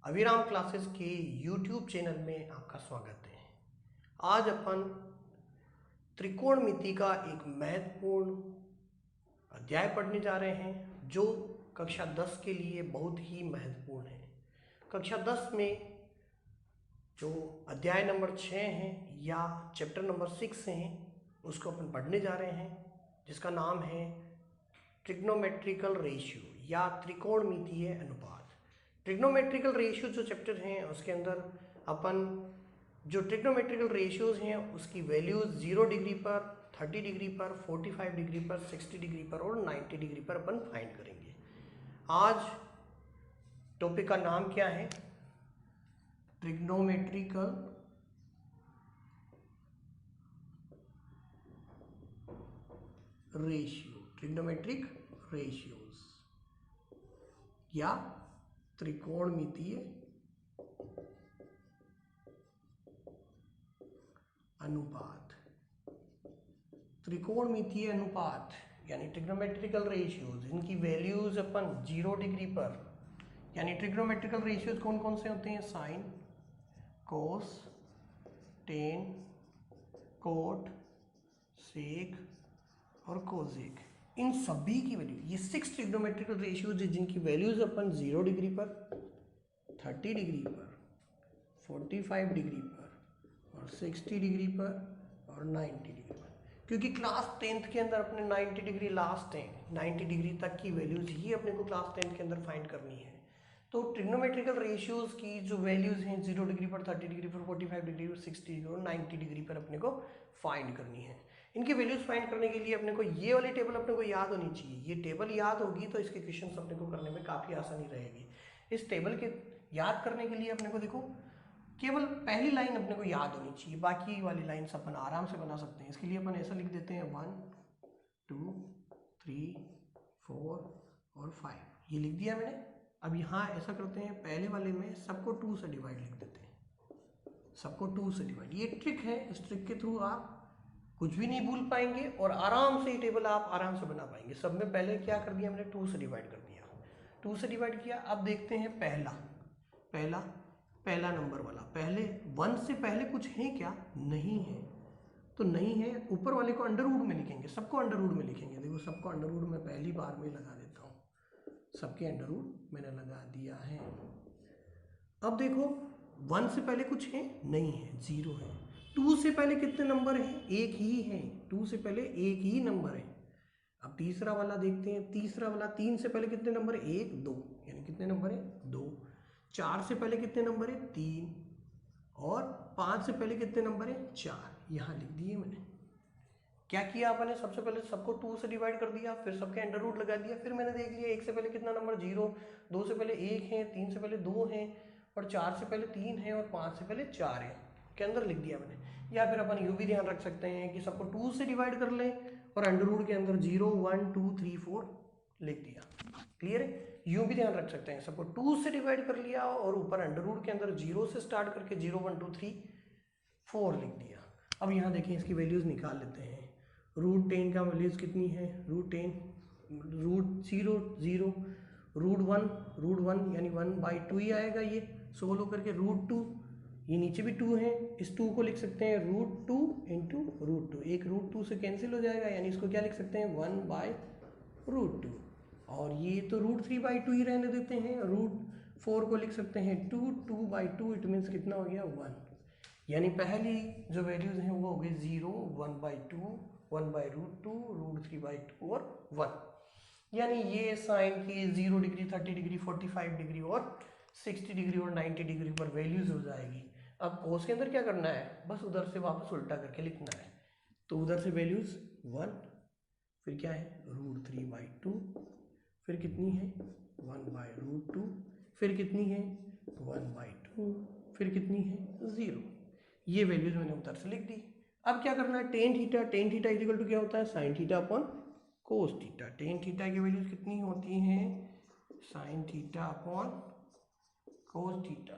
अविराम classes के YouTube channel में आपका स्वागत है। आज अपन त्रिकोणमिति का एक महत्वपूर्ण अध्याय पढ़ने जा रहे हैं जो कक्षा 10 के लिए बहुत ही महत्वपूर्ण है। कक्षा 10 में जो अध्याय नंबर 6 है या चैप्टर नंबर 6 है उसको अपन पढ़ने जा रहे हैं, जिसका नाम है ट्रिग्नोमेट्रिकल रेशियो या त्रिकोणमितीय अनुपात। ट्रिग्नोमेट्रिकल रेशियो जो चैप्टर हैं उसके अंदर अपन जो ट्रिग्नोमेट्रिकल रेशियोज हैं उसकी वैल्यूज 0 डिग्री पर, 30 डिग्री पर, 45 डिग्री पर, 60 डिग्री पर और 90 डिग्री पर अपन फाइंड करेंगे। आज टॉपिक का नाम क्या है? ट्रिग्नोमेट्रिकल रेशियो, ट्रिग्नोमेट्रिक रेशियोज या त्रिकोणमितीय अनुपात। त्रिकोणमितीय अनुपात यानी ट्रिग्नोमेट्रिकल रेशियोज, इनकी वैल्यूज अपन 0 डिग्री पर, यानी ट्रिग्नोमेट्रिकल रेशियोज कौन कौन से होते हैं? साइन, कोस, टेन, कोट, सेक और कोसेक, इन सभी की वैल्यू, ये 6 ट्रिग्नोमेट्रिकल रेशियोज जिनकी वैल्यूज अपन 0 डिग्री पर, 30 डिग्री पर, 45 डिग्री पर और 60 डिग्री पर और 90 डिग्री पर। क्योंकि क्लास 10th के अंदर अपने 90 डिग्री लास्ट है, 90 डिग्री तक की वैल्यूज ही अपने को क्लास 10th के अंदर फाइंड करनी है। तो ट्रिग्नोमेट्रिकल रेशियोज की जो वैल्यूज हैं 0 डिग्री पर, 30 डिग्री पर, 45 डिग्री पर, 60 डिग्री और 90 डिग्री पर अपने को फाइंड करनी है। इनकी वैल्यूज फाइंड करने के लिए अपने को ये वाली टेबल अपने को याद होनी चाहिए। ये टेबल याद होगी तो इसके क्वेश्चंस अपने को करने में काफ़ी आसानी रहेगी। इस टेबल के याद करने के लिए अपने को देखो केवल पहली लाइन अपने को याद होनी चाहिए, बाकी वाली लाइन्स अपन आराम से बना सकते हैं। इसके लिए अपन ऐसा लिख देते हैं 1 2 3 4 और 5, ये लिख दिया मैंने। अब यहाँ ऐसा करते हैं, पहले वाले में सबको 2 से डिवाइड लिख देते हैं, सबको 2 से डिवाइड। ये ट्रिक है, इस ट्रिक के थ्रू आप कुछ भी नहीं भूल पाएंगे और आराम से ये टेबल आप आराम से बना पाएंगे। सब में पहले क्या कर दिया मैंने? 2 से डिवाइड कर दिया, 2 से डिवाइड किया। अब देखते हैं पहला नंबर वाला, पहले 1 से पहले कुछ है क्या? नहीं है, तो नहीं है, ऊपर वाले को अंडरवुड में लिखेंगे, सबको अंडरवुड में लिखेंगे। देखो सबको अंडरवुड में पहली बार में लगा देता हूँ, सबके अंडरवुड मैंने लगा दिया है। अब देखो 1 से पहले कुछ है? नहीं है, 0 है। 2 से पहले कितने नंबर हैं? एक ही है, 2 से पहले एक ही नंबर है। अब तीसरा वाला देखते हैं, तीसरा वाला 3 से पहले कितने नंबर है? 1 2, यानी कितने नंबर है? 2। 4 से पहले कितने नंबर है? 3। और 5 से पहले कितने नंबर है? 4, यहाँ लिख दिए मैंने। क्या किया आपने? सबसे पहले सबको 2 से डिवाइड कर दिया, फिर सबके अंडर रूट लगा दिया। फिर मैंने देख लिया 1 से पहले कितना नंबर? 0, 2 से पहले 1 है, 3 से पहले 2 है और 4 से पहले 3 है और 5 से पहले 4 है, के अंदर लिख दिया मैंने। या फिर अपन यूँ भी ध्यान रख सकते हैं कि सबको 2 से डिवाइड कर लें और अंडर रूट के अंदर 0 1 2 3 4 लिख दिया। क्लियर है? यूँ भी ध्यान रख सकते हैं, सबको 2 से डिवाइड कर लिया और ऊपर अंडर रूट के अंदर 0 से स्टार्ट करके 0 1 2 3 4 लिख दिया। अब यहाँ देखें, इसकी वैल्यूज़ निकाल लेते हैं। रूट 10 का वैल्यूज़ कितनी है? रूट 10, रूट 0 0, रूट 1 यानी 1/2 ही आएगा, ये सोल्व होकर के रूट 2, ये नीचे भी 2 है, इस 2 को लिख सकते हैं रूट 2 इंटू रूट 2। एक रूट 2 से कैंसिल हो जाएगा, यानी इसको क्या लिख सकते हैं? 1/√2। और ये तो रूट 3/2 ही रहने देते हैं। रूट 4 को लिख सकते हैं 2/2, इट मीन्स कितना हो गया? 1। यानी पहली जो वैल्यूज हैं वो हो गई 0 1/2 1/√2 रूट 3/2 और 1। यानी ये साइन की 0 डिग्री 30 डिग्री 45 डिग्री और 60 डिग्री और 90 डिग्री पर वैल्यूज हो जाएगी। अब कोस के अंदर क्या करना है? बस उधर से वापस उल्टा करके लिखना है। तो उधर से वैल्यूज 1, फिर क्या है? रूट 3/2, फिर कितनी है? 1/√2, फिर कितनी है? 1/2, फिर कितनी है? 0। ये वैल्यूज मैंने उधर से लिख दी। अब क्या करना है? Tan theta, tan theta equal to क्या होता है? Sine theta upon cos theta. Tan theta की वैल्यूज कितनी होती हैं? Sine theta upon cos theta.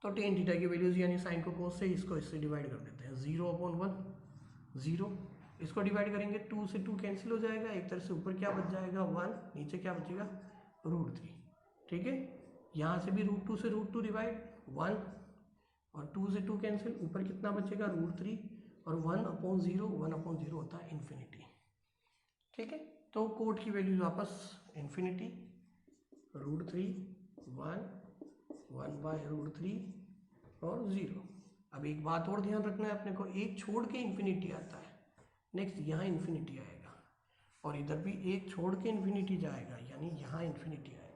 तो टेन थीटा की वैल्यूज यानी साइन को कोस से, इसको इससे डिवाइड कर देते हैं। 0/1 0, इसको डिवाइड करेंगे 2 से 2 कैंसिल हो जाएगा, एक तरफ से ऊपर क्या बच जाएगा? 1, नीचे क्या बचेगा? रूट 3। ठीक है, यहाँ से भी √2 से √2 डिवाइड 1 और 2 से 2 कैंसिल, ऊपर कितना बचेगा √3 और 1/0, 1/0 होता है इन्फिनिटी। ठीक है, तो कोट की वैल्यूज वापस इन्फिनिटी, √3, 1/√3 और 0। अब एक बात और ध्यान रखना है अपने को, एक छोड़ के इन्फिनिटी आता है, नेक्स्ट यहाँ इन्फिनिटी आएगा और इधर भी एक छोड़ के इन्फिनिटी जाएगा, यानी यहाँ इन्फिनिटी आएगा।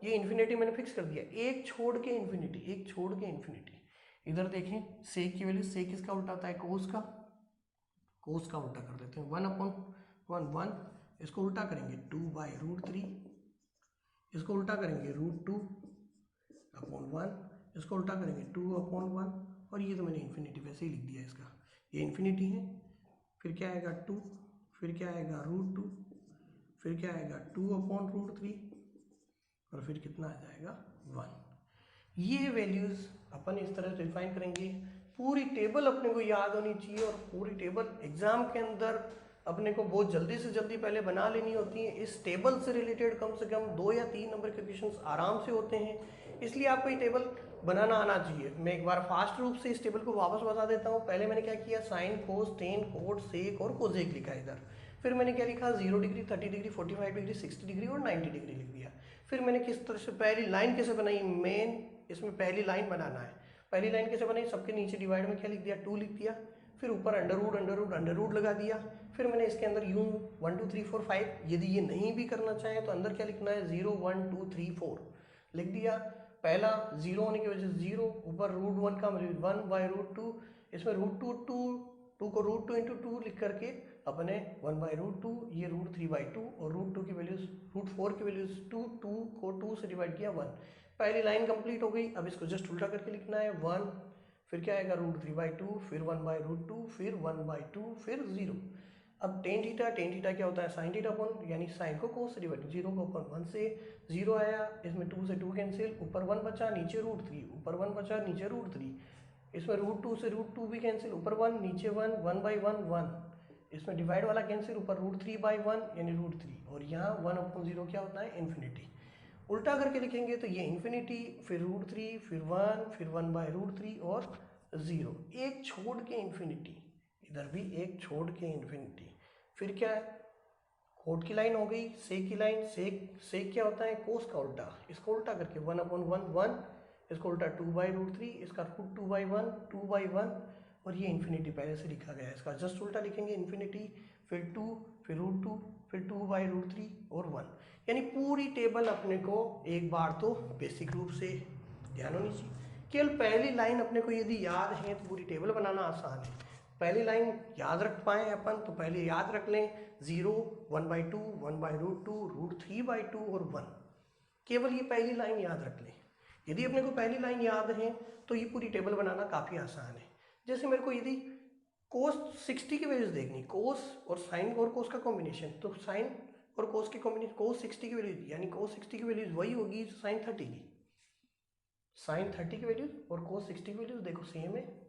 ये इन्फिनिटी मैंने फिक्स कर दिया, एक छोड़ के इन्फिनिटी, एक छोड़ के इन्फिनिटी। इधर देखें सेक की वैल्यू, सेक किसका उल्टा होता है, कोस का, कोस का उल्टा कर देते हैं, 1/1, इसको उल्टा करेंगे 2/√3, इसको उल्टा करेंगे √2/1, इसको उल्टा करेंगे 2/1, और ये तो मैंने इन्फिनिटी वैसे ही लिख दिया इसका, ये इन्फिनिटी है। फिर क्या आएगा 2, फिर क्या आएगा √2, फिर क्या आएगा 2/√3 और फिर कितना आ जाएगा 1। ये वैल्यूज़ अपन इस तरह से डिफाइन करेंगे। पूरी टेबल अपने को याद होनी चाहिए और पूरी टेबल एग्जाम के अंदर अपने को बहुत जल्दी से जल्दी पहले बना लेनी होती है। इस टेबल से रिलेटेड कम से कम 2 या 3 नंबर के क्वेश्चंस आराम से होते हैं, इसलिए आपको ये टेबल बनाना आना चाहिए। मैं एक बार फास्ट रूप से इस टेबल को वापस बता देता हूँ। पहले मैंने क्या किया, साइन, कोस, टेन, कोट, सेक और कोसेक लिखा इधर। फिर मैंने क्या लिखा, 0 डिग्री, 30 डिग्री, 45 डिग्री, 60 डिग्री और 90 डिग्री लिख दिया। फिर मैंने किस तरह से पहली लाइन कैसे बनाई, मेन इसमें पहली लाइन बनाना है। पहली लाइन कैसे बनाई, सबके नीचे डिवाइड में क्या लिख दिया, 2 लिख दिया। फिर ऊपर अंडर रूट लगा दिया। फिर मैंने इसके अंदर यूं 1 2 3 4 5, यदि ये नहीं भी करना चाहे तो अंदर क्या लिखना है, 0 1 2 3 4 लिख दिया। पहला 0 होने की वजह से 0, ऊपर √1 का मतलब 1/√2, इसमें √2 को √2 × 2 लिख करके अपने 1/√2, ये √3/2 और √2 की वैल्यूज, √4 की वैल्यूज 2, 2 को 2 से डिवाइड किया 1। पहली लाइन कंप्लीट हो गई। अब इसको जस्ट उल्टा करके लिखना है 1, फिर क्या आएगा √3/2, फिर 1/√2, फिर 1/2, फिर 0। अब टेन थीटा क्या होता है, साइन थीटा अपॉन, यानी साइन को कोस से डिवाइड, 0 को अपॉन 1 से 0 आया, इसमें 2 से 2 कैंसिल, ऊपर 1 बचा, नीचे √3, ऊपर 1 बचा, नीचे √3, इसमें √2 से √2 भी कैंसिल, ऊपर 1 नीचे 1, 1/1 1, इसमें डिवाइड वाला कैंसिल, ऊपर √3/1 यानी √3, और यहाँ 1/0 क्या होता है, इन्फिनिटी। उल्टा करके लिखेंगे तो ये इन्फिनिटी, फिर √3, फिर 1, फिर 1/√3 और 0, एक छोड़ के इन्फिनिटी, इधर भी एक छोड़ के इन्फिनिटी। फिर क्या है, कोट की लाइन हो गई, सेक की लाइन, सेक क्या होता है, कोस का उल्टा, इसको उल्टा करके 1/1 1, इसको उल्टा 2/√3, इसका √2/1 2/1, और ये इन्फिनिटी पहले से लिखा गया है, इसका जस्ट उल्टा लिखेंगे इन्फिनिटी, फिर 2, फिर √2, फिर 2/√3 और 1। यानी पूरी टेबल अपने को एक बार तो बेसिक रूप से ध्यान होनी चाहिए। केवल पहली लाइन अपने को यदि याद है तो पूरी टेबल बनाना आसान है। पहली लाइन याद रख पाए अपन तो पहले याद रख लें, 0 1/2 1/√2 √3/2 और 1, केवल ये पहली लाइन याद रख लें। यदि अपने को पहली लाइन याद है तो ये पूरी टेबल बनाना काफ़ी आसान है। जैसे मेरे को यदि कोस 60 की वैल्यूज देखनी, कोस और साइन और कोस का कॉम्बिनेशन, तो साइन और कोस की कॉम्बिनेशन, कोस 60 की वैल्यूज, यानी कोस 60 की वैल्यूज वही होगी जो साइन 30 की, साइन 30 की वैल्यूज और कोस 60 की वैल्यूज देखो सेम है।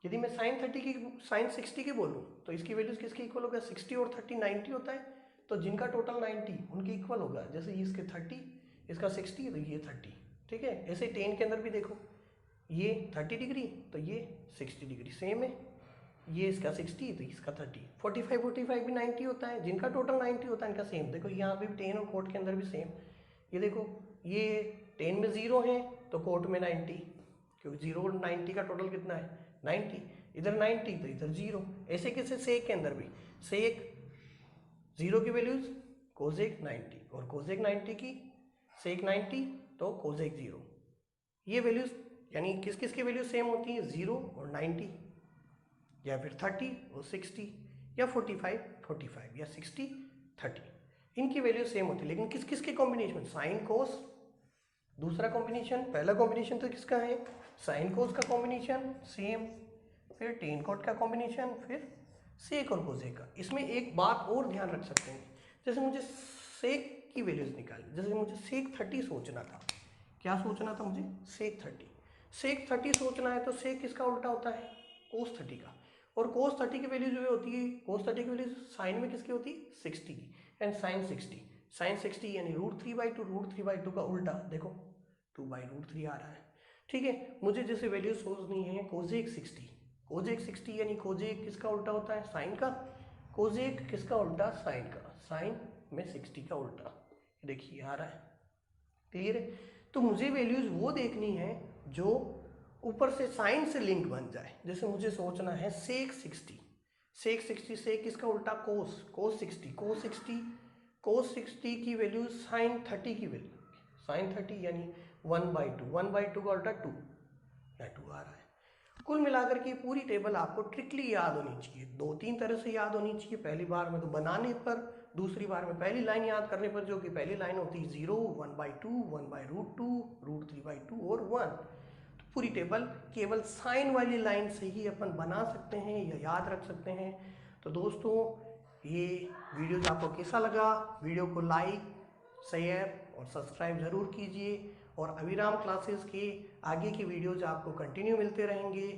यदि मैं साइन 60 की बोलूँ तो इसकी वैल्यूज किसके इक्वल होगा, 60 और 30 90 होता है, तो जिनका टोटल 90 उनके इक्वल होगा। जैसे इसके 30, इसका 60, तो ये 30, ठीक है। ऐसे टेन के अंदर भी देखो, ये 30 डिग्री तो ये 60 डिग्री सेम है, ये इसका 60 तो इसका 30, 45 भी 90 होता है, जिनका टोटल 90 होता है इनका सेम। देखो यहाँ पे भी टेन और कोट के अंदर भी सेम, ये देखो ये टेन में 0 है तो कोट में 90, क्योंकि 0 और 90 का टोटल कितना है 90, इधर 90 तो इधर 0। ऐसे कैसे सेक के अंदर भी, सेक 0 की वैल्यूज कोसेक 90 और कोसेक 90 की सेक 90 तो कोसेक 0, ये वैल्यूज यानी किस किस की वैल्यूज सेम होती है, 0 और 90, या फिर 30 और 60, या 45 या 60 30, इनकी वैल्यू सेम होती है। लेकिन किस किस के कॉम्बिनेशन, साइन कोस दूसरा कॉम्बिनेशन, पहला कॉम्बिनेशन तो किसका है, साइन कोस का कॉम्बिनेशन सेम, फिर टेन कोट का कॉम्बिनेशन, फिर सेक और कोसेक का। इसमें एक बात और ध्यान रख सकते हैं, जैसे मुझे सेक की वैल्यूज निकालनी, जैसे मुझे सेक 30 सोचना था, क्या सोचना था मुझे, सेक 30 सोचना है, तो सेक किसका उल्टा होता है, कोस 30 का, और कोस 30 की वैल्यू जो होती है, कोस 30 की वैल्यू साइन में किसकी होती है, 60 की, एंड साइन 60 यानी √3/2 का उल्टा देखो 2/√3 आ रहा है। ठीक है, मुझे जैसे वैल्यू सोचनी है कोजेक 60, कोजेक 60 यानी कोजेक किसका उल्टा होता है, साइन का, कोजेक किसका उल्टा, साइन का, साइन में 60 का उल्टा, देखिए आ रहा है, क्लियर है। तो मुझे वैल्यूज वो देखनी है जो ऊपर से साइन से लिंक बन जाए। जैसे मुझे सोचना है सेक 60, सेक 60 से किसका उल्टा, कोस, कोस 60, कोस 60, कोस 60 की वैल्यू साइन 30 की वैल्यू, साइन 30 यानी 1/2, 1/2 का उल्टा 2, या 2 आ रहा है। कुल मिलाकर के पूरी टेबल आपको ट्रिकली याद होनी चाहिए, 2-3 तरह से याद होनी चाहिए। पहली बार में तो बनाने पर, दूसरी बार में पहली लाइन याद करने पर, जो कि पहली लाइन होती है 0, 1/2, 1/√2, √3/2 और 1। तो पूरी टेबल केवल साइन वाली लाइन से ही अपन बना सकते हैं या याद रख सकते हैं। तो दोस्तों ये वीडियो आपको कैसा लगा, वीडियो को लाइक, शेयर और सब्सक्राइब ज़रूर कीजिए। और अभिराम क्लासेस के आगे की वीडियोज आपको कंटिन्यू मिलते रहेंगे।